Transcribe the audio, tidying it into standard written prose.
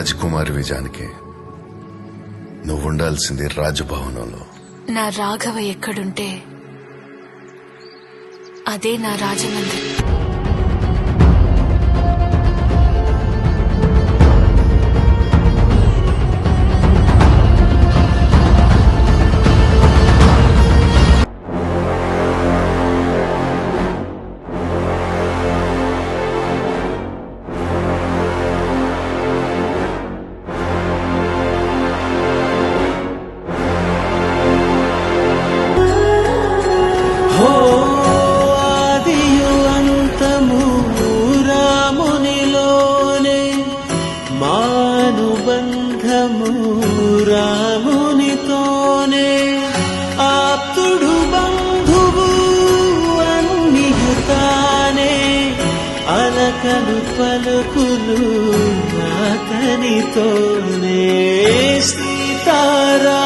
రాజకుమారి విజయానికి నువ్వుండాల్సింది రాజభవనంలో. నా రాఘవ ఎక్కడుంటే అదే నా రాజమందిరం. రామునితోనే ఆప్తుడు బంధువు అన్నియుతానే అలకలు పలుకులు అతనితోనే సీతారా